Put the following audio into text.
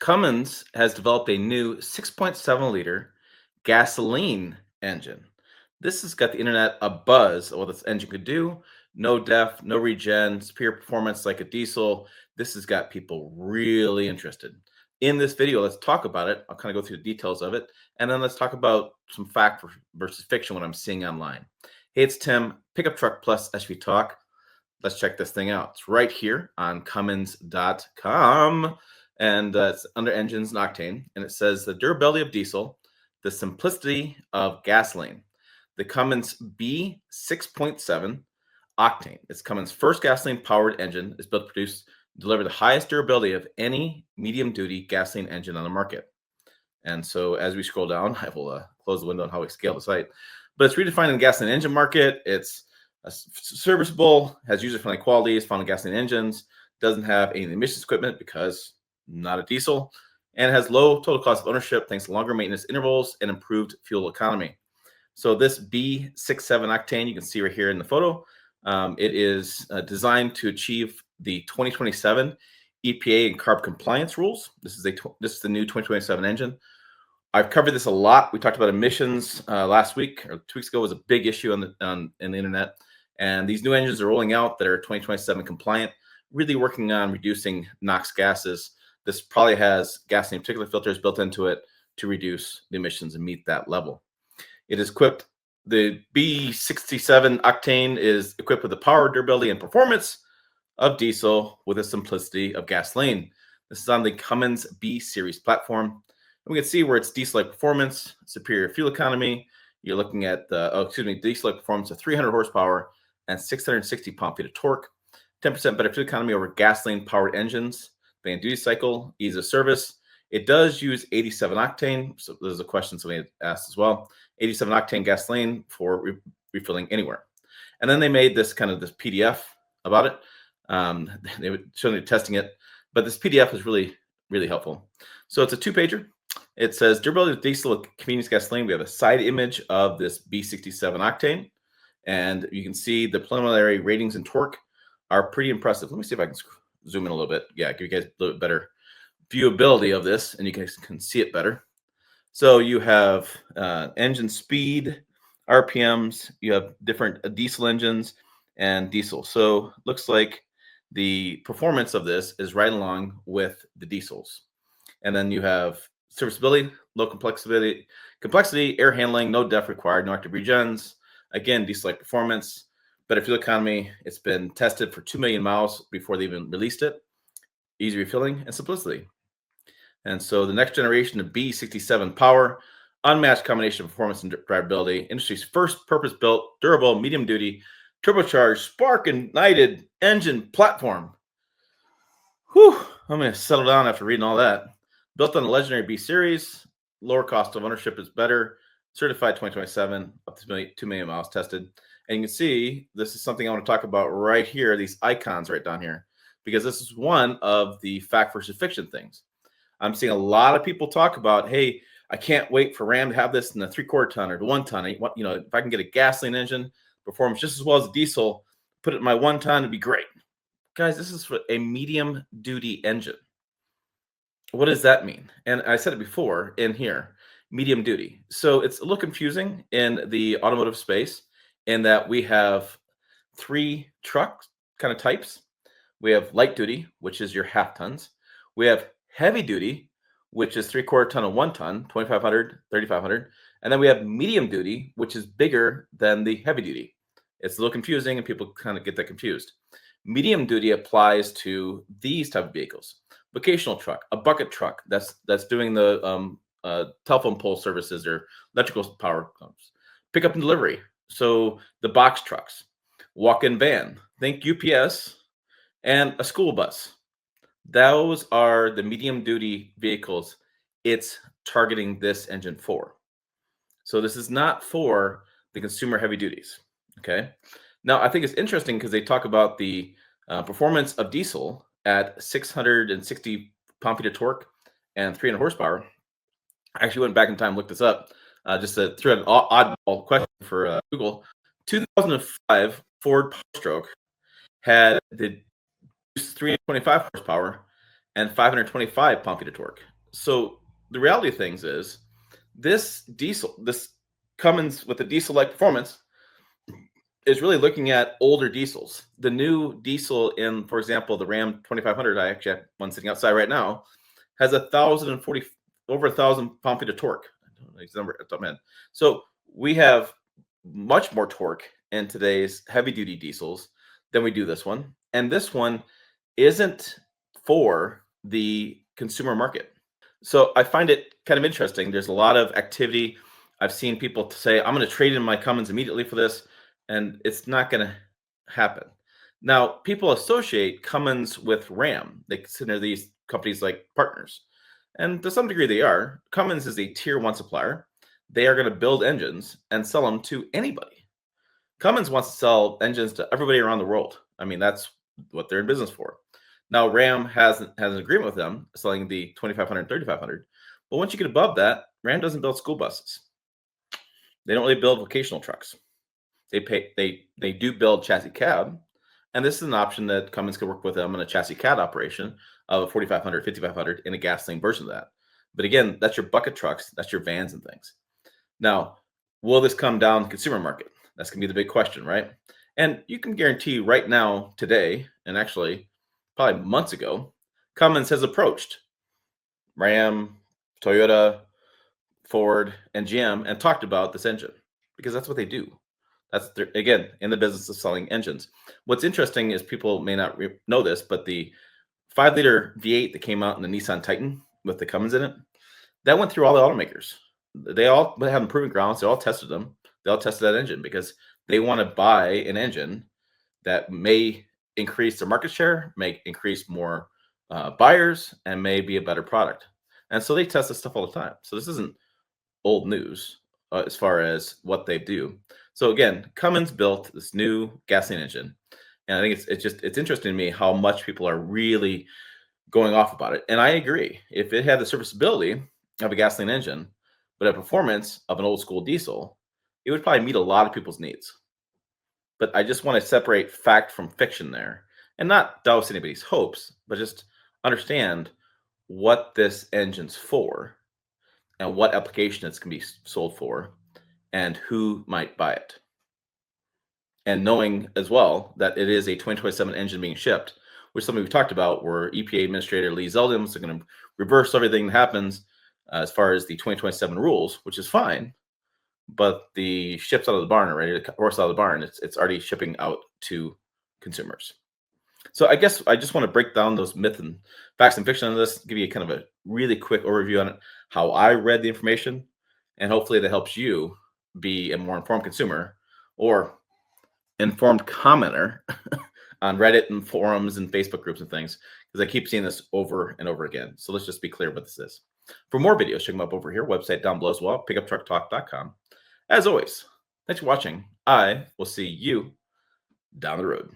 Cummins has developed a new 6.7 liter gasoline engine. This has got the internet a buzz of what this engine could do. No def, no regen, superior performance like a diesel. This has got people really interested. In this video, let's talk about it. I'll kind of go through the details of it. And then let's talk about some fact versus fiction, what I'm seeing online. Hey, it's Tim, Pickup Truck Plus SUV Talk. Let's check this thing out. It's right here on Cummins.com, and it's under engines and octane, and it says the durability of diesel, the simplicity of gasoline. The Cummins B6.7 Octane. It's Cummins' first gasoline-powered engine. Is built to deliver the highest durability of any medium-duty gasoline engine on the market. And so as we scroll down, I will close the window on how we scale the site. But it's redefining the gasoline engine market. It's serviceable, has user-friendly qualities found in gasoline engines, doesn't have any emissions equipment because not a diesel, and has low total cost of ownership thanks to longer maintenance intervals and improved fuel economy. So this B6.7 Octane, you can see right here in the photo, it is designed to achieve the 2027 EPA and CARB compliance rules. This is the new 2027 engine. I've covered this a lot. We talked about emissions last week or 2 weeks ago. Was a big issue in the internet. And these new engines are rolling out that are 2027 compliant, really working on reducing NOx gases. This probably has gasoline particulate filters built into it to reduce the emissions and meet that level. It is equipped, the B6.7 Octane is equipped with the power, durability, and performance of diesel with the simplicity of gasoline. This is on the Cummins B series platform. And we can see where it's diesel-like performance, superior fuel economy. You're looking at diesel-like performance of 300 horsepower and 660 pound-feet of torque, 10% better fuel economy over gasoline-powered engines, van duty cycle, ease of service. It does use 87 octane, so there's a question somebody asked as well. 87 octane gasoline for refilling anywhere. And then they made this PDF about it. They were showing testing it, but this PDF is really, really helpful. So it's a 2-pager. It says durability of diesel with convenience gasoline. We have a side image of this B6.7 Octane, and you can see the preliminary ratings and torque are pretty impressive. Let me see if I can zoom in a little bit. Yeah, give you guys a little bit better viewability of this, and you guys can see it better. So you have engine speed, RPMs. You have different diesel engines and diesel. So looks like the performance of this is right along with the diesels. And then you have serviceability, low complexity, air handling, no def required, no active regens. Again, diesel-like performance, better fuel economy. It's been tested for 2 million miles before they even released it. Easy refilling and simplicity. And so the next generation of B6.7 power, unmatched combination of performance and drivability, industry's first purpose-built, durable, medium-duty, turbocharged, spark-ignited engine platform. Whew, I'm going to settle down after reading all that. Built on the legendary B series, lower cost of ownership is better, certified 2027, up to 2 million miles tested. And you can see this is something I want to talk about right here, these icons right down here, because this is one of the fact versus fiction things. I'm seeing a lot of people talk about, hey, I can't wait for Ram to have this in the 3/4 ton or the 1 ton. If I can get a gasoline engine, performs just as well as a diesel, put it in my 1 ton, it'd be great. Guys, this is a medium duty engine. What does that mean? And I said it before in here, medium duty. So it's a little confusing in the automotive space in that we have 3 truck kind of types. We have light duty, which is your half tons. We have heavy duty, which is 3/4 ton and 1 ton, 2,500, 3,500. And then we have medium duty, which is bigger than the heavy duty. It's a little confusing and people kind of get that confused. Medium duty applies to these type of vehicles. Vocational truck, a bucket truck that's doing the telephone pole services or electrical power pumps. Pickup and delivery, so the box trucks. Walk-in van, think UPS, and a school bus. Those are the medium duty vehicles it's targeting this engine for. So this is not for the consumer heavy duties. Okay. Now I think it's interesting because they talk about the performance of diesel at 660 pound-feet of torque and 300 horsepower. I actually went back in time and looked this up just to throw an oddball question for Google. 2005 Ford Power Stroke had the 325 horsepower and 525 pound-feet of torque. So the reality of things is this Cummins with the diesel-like performance is really looking at older diesels. The new diesel in, for example, the Ram 2500, I actually have one sitting outside right now, has 1,040 over 1,000 pound-feet of torque. I don't know the number at the top of my head. So we have much more torque in today's heavy-duty diesels than we do this one, and this one isn't for the consumer market. So I find it kind of interesting. There's a lot of activity. I've seen people say, I'm going to trade in my Cummins immediately for this, and it's not going to happen. Now, people associate Cummins with Ram. They consider these companies like partners. And to some degree, they are. Cummins is a tier one supplier. They are going to build engines and sell them to anybody. Cummins wants to sell engines to everybody around the world. I mean, that's what they're in business for. Now, Ram has an agreement with them selling the 2500 and 3500. But once you get above that, Ram doesn't build school buses. They don't really build vocational trucks. They do build chassis cab, and this is an option that Cummins could work with them in a chassis cab operation of a 4500, 5500 in a gasoline version of that. But again, that's your bucket trucks, that's your vans and things. Now, will this come down the consumer market? That's going to be the big question, right? And you can guarantee right now, today, and actually probably months ago, Cummins has approached Ram, Toyota, Ford, and GM and talked about this engine because that's what they do. That's again in the business of selling engines. What's interesting is people may not know this, but the 5-liter V8 that came out in the Nissan Titan with the Cummins in it, that went through all the automakers. They all have improvement grounds. They all tested them. They all tested that engine because they want to buy an engine that may increase their market share, may increase more buyers, and may be a better product. And so they test this stuff all the time. So this isn't old news as far as what they do. So again, Cummins built this new gasoline engine, and I think it's interesting to me how much people are really going off about it. And I agree. If it had the serviceability of a gasoline engine, but a performance of an old school diesel, it would probably meet a lot of people's needs. But I just want to separate fact from fiction there and not douse anybody's hopes, but just understand what this engine's for and what application it's going to be sold for and who might buy it. And knowing as well that it is a 2027 engine being shipped, which something we've talked about, where EPA Administrator Lee Zeldin is going to reverse everything that happens as far as the 2027 rules, which is fine. But the ships out of the barn are ready to horse out of the barn. It's already shipping out to consumers. So I guess I just want to break down those myths and facts and fiction on this, give you kind of a really quick overview on it, how I read the information, and hopefully that helps you be a more informed consumer or informed commenter on Reddit and forums and Facebook groups and things, because I keep seeing this over and over again. So let's just be clear what this is. For more videos, check them up over here, website down below as well, pickuptrucktalk.com. As always, thanks for watching. I will see you down the road.